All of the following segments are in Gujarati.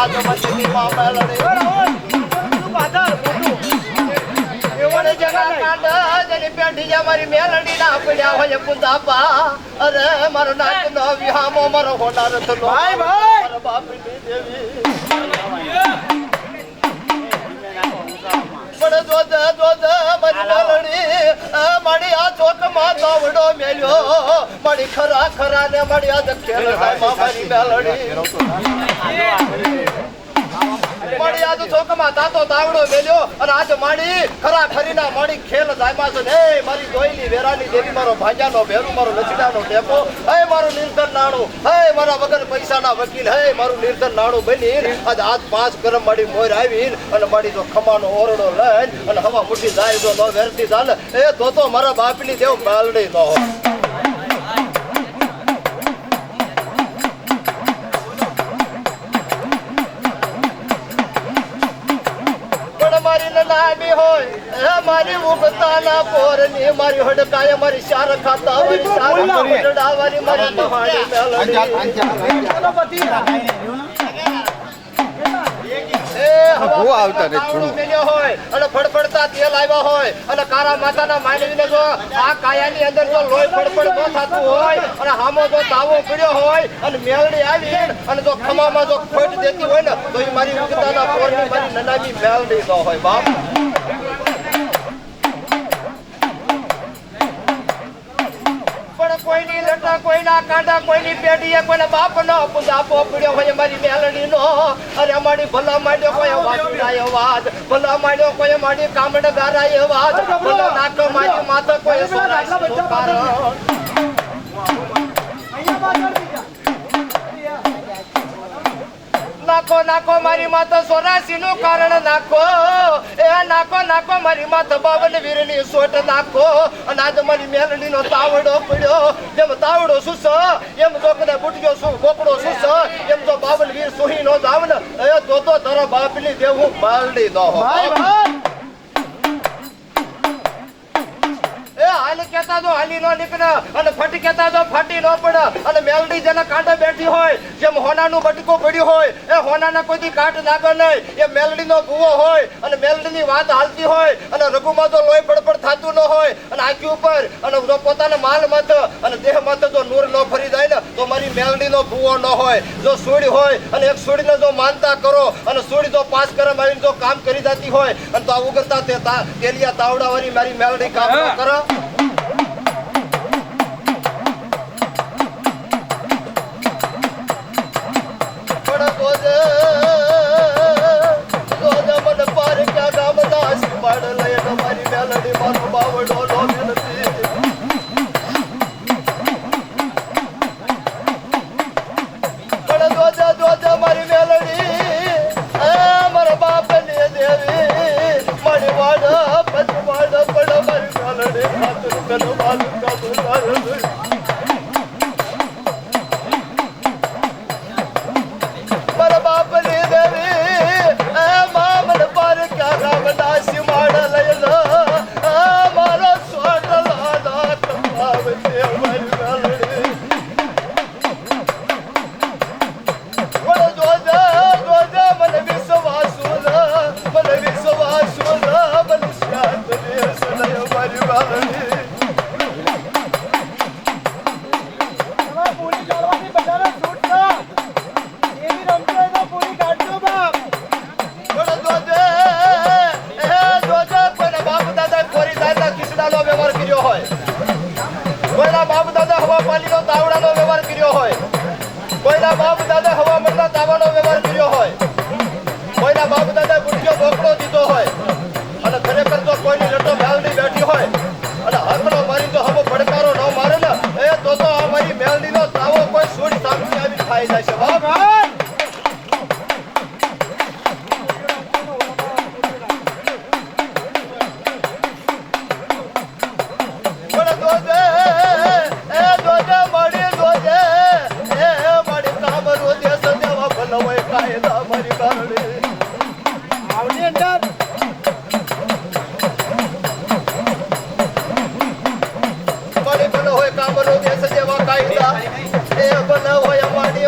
રાજ મંદિરની માં મેલડી એવડે જગા કાંડ જેની પેઢી જે મારી મેલડી ના પડ્યા હોય પુંદાપા અરે મારો નાક નો વિહામો મારો હોના રથનો ભાઈ મારો બાપની દેવી પણ જોજ મારી મેલડી મારી આ ચોકમાં તાવડો મેલ્યો મારી ખરા ખરા ને મારી આ દખેલ મારી મેલડી મારી આજ ચોકમાં તાતો તાવડો મેલ્યો અને આજ માડી ખરા ખરીના માડી ખેલ જાયમાં છે ને મારી દોઈલી વેરાની દેવી મારો ભાંજાનો ભેરું મારો લચડાનો ટેપો હે મારું નિર્ધન નાણું હે મારા વગર પૈસાના વકીલ હે મારું નિર્ધન નાણું બની આજ 5 ગરમ માડી મોર આવી અને માડી જો ખમાનો ઓરડો લઈને અને હવા મુઠી જાય જો નો વેરતી ચાલે એ તો મારા બાપની દેવ બાલડી ન હોય મારી ઉગતાના પોરની મારી હડકાય મારી શાર ખાતા મારી શાર ઉડાવવાની મારી પહાડી મેલડી અને ફડફડતા તેલ આવ્યા હોય અને કારા માતાના માનવીને જો આ કાયાની અંદર જો લોહી ફડફડ ન થતું હોય અને હામો જો તાવો પડ્યો હોય અને મેલડી આવી અને જો ખમામાં જો ખોટ દેતી હોય ને તો એ મારી ઉગતાના પોરની મારી નનામી મેલડી ન હોય બાપ કોઈની લટા કોઈના કાંડા કોઈની પેઢીએ કોઈના બાપનો પુદાપો પડ્યો હોય મારી મેલડીનો અરે અમારી ભલા માંડ્યો કોઈ વાસુડાય અવાજ ભલા માંડ્યો કોઈ મારી કામડ ગારાય અવાજ ભલા નાકો મારી માથા કોઈ સોરાય નાખો નાખો મારી માતા 84 નું કારણ નાખો એ નાખો નાખો મારી માતા 52 વીરની સોટ નાખો અને આજ મારી મેલડી નો તાવડો પડ્યો જેમ તાવડો સુસ એમ તો કદા બુટજો સુ ગોપડો સુસ એમ તો 52 વીર સુહી નો જાવ ને એ તો તારા બાપની દેવું બાલડી ન હોય હાલ કેતા જો હાલી નો નીકળે અને ફટી કેતા જો ફાટી નો પડે અને મેલડી જેના કાંઠે બેઠી હોય જેમ હોનાનું બટકું પડ્યું હોય એ હોનાના કોઈ કાંઠ નાગે નહીં એ મેલડી નો ભૂવો હોય અને મેલડી ની વાત હાલતી હોય અને રઘુમાં જો લોહી પડપડ થતું ન હોય અને આંખી ઉપર અને જો પોતાના માલ મત અને દેહ મત જો નૂર ન ફરી જાય ને તો મારી મેલડી નો ભૂવો ન હોય જો સુડી હોય અને એક સુડીને જો માનતા કરો અને સુડી જો 5 કરમ આવીને જો કામ કરી જતી હોય અને તો આ ઉગરતા તે તેલિયા તાવડાવાળી મારી મેલડી કામ ન કરો કોઈના બાપ દાદા હવા મળતા તાવાનો વ્યવહાર કર્યો હોય કોઈના બાપ દાદા ગુટજો બોકડો દીધો હોય અને ખરેખર તો કોઈની લટો મેલડી બેઠી હોય અને હકડો મારી તો હવો પડકારો ન મારે ને એ તો અમારી મેલડીનો તાવો કોઈ છોડી સામની આવી ખાઈ જાય છે વાહ ભાઈ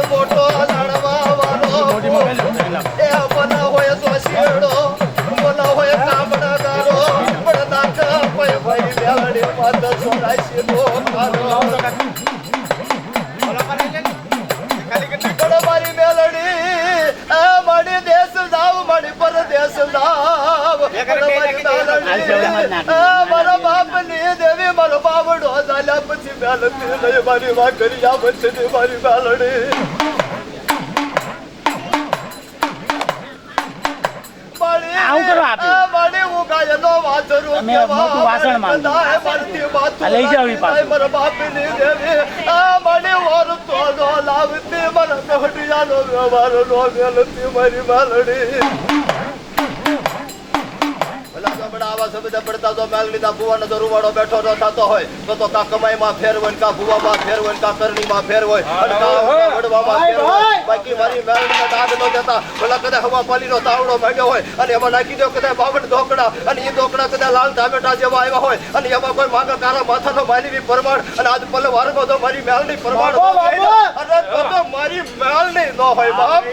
મોટો લડવા વાળો રાશી નો કારો મારી મેલડી મારી દેશ જાવ મારી પરદેશ જાવ મારા બાપ ની દેવી મારો બાવડો ચાલ્યા પછી મેલડી લઈ મારી વાત કરી આવશે મારી મેલડી લઈ જાવ મારા બાપ ની દેવી મને ઓરતો નો લાવતી મારા હટિયાનો વ્યવહાર નો મેલતી મારી મેલડી બેઠો ન થતો હોય તો કા કમાઈમાં ફેર હોય કા ભુવામાં ફેર હોય કા કરણીમાં ફેર હોય વડવામાં ફેર હોય બાકી મારી મેલડીને ડાગ ન દેતા ભલા કદાચ હવા પાલીનો તાવડો માંડ્યો હોય અને એમાં નાખી દો કદાચ બાવડ ઢોકડા અને એ ઢોકડા કદાચ લાલ ટામેટા જેવા આવ્યા હોય અને એમાં કોઈ માગા કારા માથાનો માનવી પરમાણ અને આજ પલે વારગો તો મારી મેલડી પરમાણ અને તો મારી મેલડી ન હોય બાપ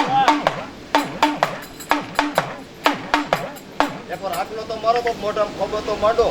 એકવાર આટલો તો મારો બાપ મોઢામાં ખોબો તો માંડો